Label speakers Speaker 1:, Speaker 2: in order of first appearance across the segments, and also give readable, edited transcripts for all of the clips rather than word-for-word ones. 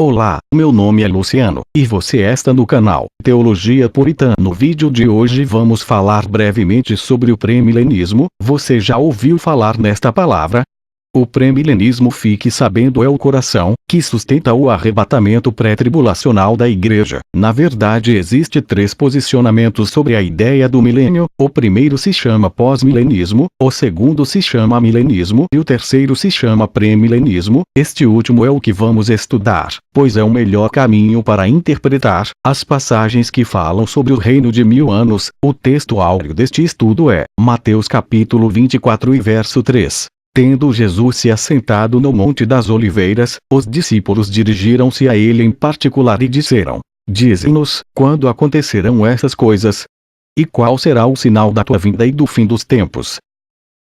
Speaker 1: Olá, meu nome é Luciano, e você está no canal Teologia Puritana. No vídeo de hoje vamos falar brevemente sobre o pré-milenismo. Você já ouviu falar nesta palavra? O pré-milenismo, fique sabendo, é o coração que sustenta o arrebatamento pré-tribulacional da igreja. Na verdade, existe três posicionamentos sobre a ideia do milênio. O primeiro se chama pós-milenismo, o segundo se chama milenismo e o terceiro se chama pré-milenismo. Este último é o que vamos estudar, pois é o melhor caminho para interpretar as passagens que falam sobre o reino de 1000 anos. O texto áureo deste estudo é Mateus capítulo 24 e verso 3. Tendo Jesus se assentado no Monte das Oliveiras, os discípulos dirigiram-se a ele em particular e disseram: Dize-nos, quando acontecerão essas coisas? E qual será o sinal da tua vinda e do fim dos tempos?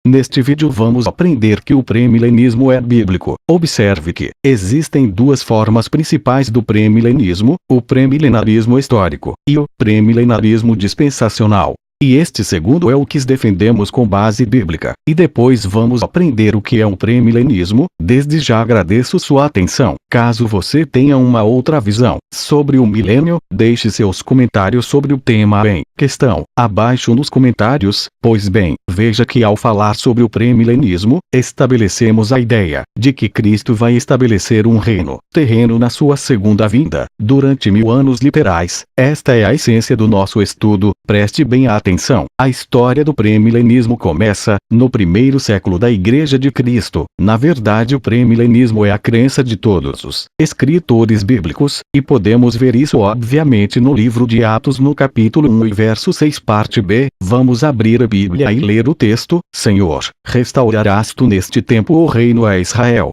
Speaker 1: Neste vídeo vamos aprender que o pré-milenismo é bíblico. Observe que existem duas formas principais do pré-milenismo: o pré-milenarismo histórico e o pré-milenarismo dispensacional. E este segundo é o que defendemos com base bíblica. E depois vamos aprender o que é um pré-milenismo. Desde já agradeço sua atenção. Caso você tenha uma outra visão sobre o milênio, deixe seus comentários sobre o tema em questão abaixo nos comentários. Pois bem, veja que ao falar sobre o pré-milenismo, estabelecemos a ideia de que Cristo vai estabelecer um reino terreno na sua segunda vinda, durante 1000 anos literais. Esta é a essência do nosso estudo. Preste bem atenção. A história do pré-milenismo começa no primeiro século da Igreja de Cristo. Na verdade, o pré-milenismo é a crença de todos os escritores bíblicos, e podemos ver isso obviamente no livro de Atos no capítulo 1 e verso 6 parte B. Vamos abrir a Bíblia e ler o texto: Senhor, restaurarás tu neste tempo o reino a Israel.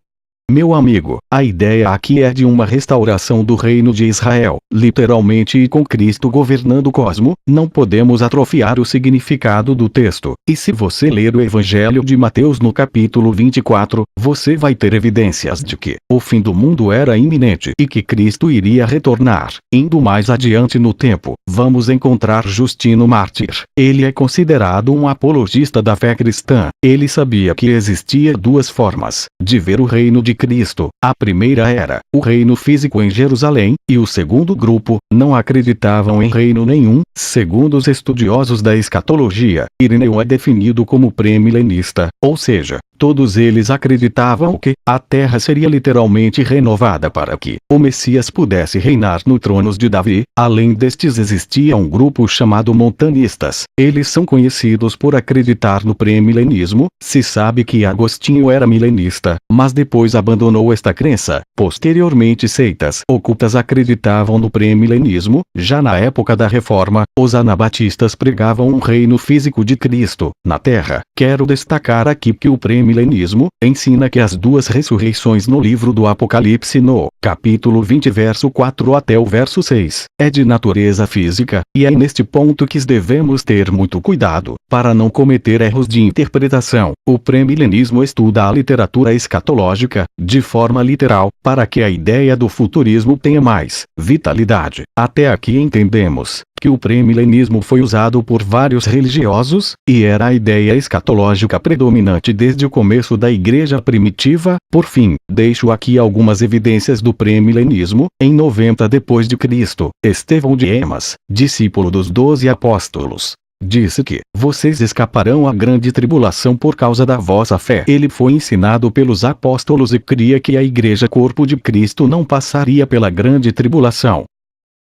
Speaker 1: Meu amigo, a ideia aqui é de uma restauração do reino de Israel, literalmente, e com Cristo governando o cosmo. Não podemos atrofiar o significado do texto. E se você ler o Evangelho de Mateus no capítulo 24, você vai ter evidências de que o fim do mundo era iminente e que Cristo iria retornar. Indo mais adiante no tempo, vamos encontrar Justino Mártir. Ele é considerado um apologista da fé cristã. Ele sabia que existia duas formas de ver o reino de Cristo. A primeira era o reino físico em Jerusalém, e o segundo grupo não acreditavam em reino nenhum. Segundo os estudiosos da escatologia, Irineu é definido como pré-milenista, ou seja, todos eles acreditavam que a terra seria literalmente renovada para que o Messias pudesse reinar no trono de Davi. Além destes, existia um grupo chamado montanistas. Eles são conhecidos por acreditar no pré-milenismo. Se sabe que Agostinho era milenista, mas depois abandonou esta crença. Posteriormente, seitas ocultas acreditavam no pré-milenismo. Já na época da Reforma, os anabatistas pregavam um reino físico de Cristo na terra. Quero destacar aqui que o pré-milenismo ensina que as duas ressurreições no livro do Apocalipse no capítulo 20 verso 4 até o verso 6 é de natureza física, e é neste ponto que devemos ter muito cuidado para não cometer erros de interpretação. O pré-milenismo estuda a literatura escatológica de forma literal, para que a ideia do futurismo tenha mais vitalidade. Até aqui entendemos que o pré-milenismo foi usado por vários religiosos, e era a ideia escatológica predominante desde o começo da igreja primitiva. Por fim, deixo aqui algumas evidências do pré-milenismo. Em 90 depois de Cristo, Estevão de Emas, discípulo dos 12 apóstolos, disse que vocês escaparão à grande tribulação por causa da vossa fé. Ele foi ensinado pelos apóstolos e cria que a igreja corpo de Cristo não passaria pela grande tribulação.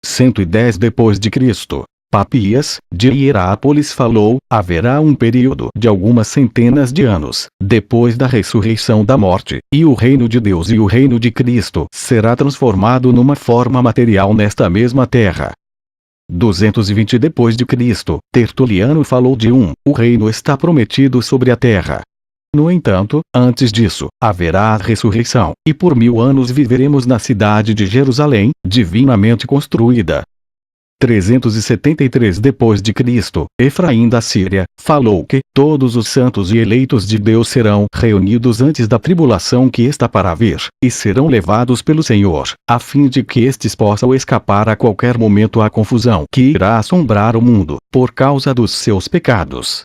Speaker 1: 110 depois de Cristo, Papias, de Hierápolis, falou: haverá um período de algumas centenas de anos, depois da ressurreição da morte, e o reino de Deus e o reino de Cristo será transformado numa forma material nesta mesma terra. 220 depois de Cristo, Tertuliano falou de o reino está prometido sobre a terra. No entanto, antes disso, haverá a ressurreição, e por 1000 anos viveremos na cidade de Jerusalém, divinamente construída. 373 depois de Cristo, Efraim da Síria falou que todos os santos e eleitos de Deus serão reunidos antes da tribulação que está para vir, e serão levados pelo Senhor, a fim de que estes possam escapar a qualquer momento à confusão que irá assombrar o mundo por causa dos seus pecados.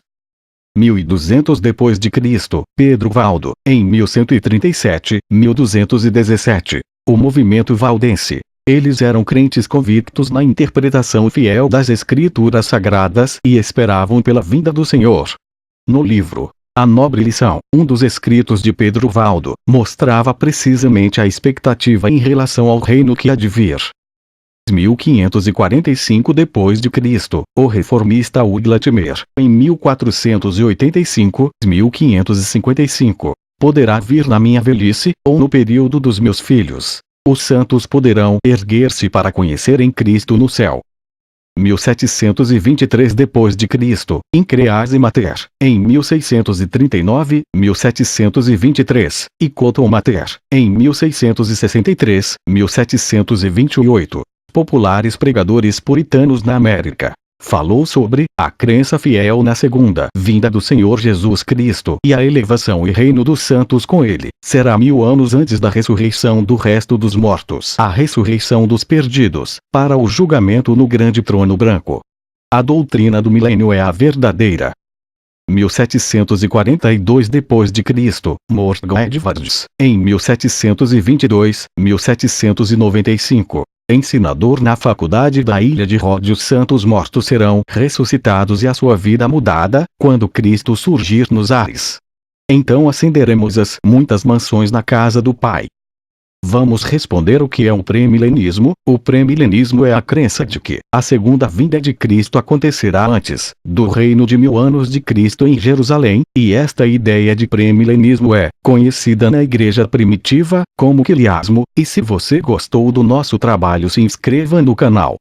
Speaker 1: 1200 depois de Cristo, Pedro Valdo, em 1137, 1217, O movimento valdense. Eles eram crentes convictos na interpretação fiel das Escrituras Sagradas e esperavam pela vinda do Senhor. No livro A Nobre Lição, um dos escritos de Pedro Valdo, mostrava precisamente a expectativa em relação ao reino que há de vir. 1545 d.C., o reformista Hugh Latimer, em 1485, poderá vir na minha velhice, ou no período dos meus filhos. Os santos poderão erguer-se para conhecerem Cristo no céu. 1723 d.C., Increase Mater, em 1639, 1723, e Cotton Mater, em 1663, 1728. Populares pregadores puritanos na América. Falou sobre a crença fiel na segunda vinda do Senhor Jesus Cristo e a elevação e reino dos santos com ele. Será 1000 anos antes da ressurreição do resto dos mortos, a ressurreição dos perdidos, para o julgamento no grande trono branco. A doutrina do milênio é a verdadeira. 1742 d.C., Morgan Edwards, em 1722, 1795. Ensinador na faculdade da ilha de Rhodes. Os santos mortos serão ressuscitados e a sua vida mudada, quando Cristo surgir nos ares. Então acenderemos as muitas mansões na casa do Pai. Vamos responder o que é um pré-milenismo. O pré-milenismo é a crença de que a segunda vinda de Cristo acontecerá antes do reino de 1000 anos de Cristo em Jerusalém, e esta ideia de pré-milenismo é conhecida na igreja primitiva como quilismo. E se você gostou do nosso trabalho, se inscreva no canal.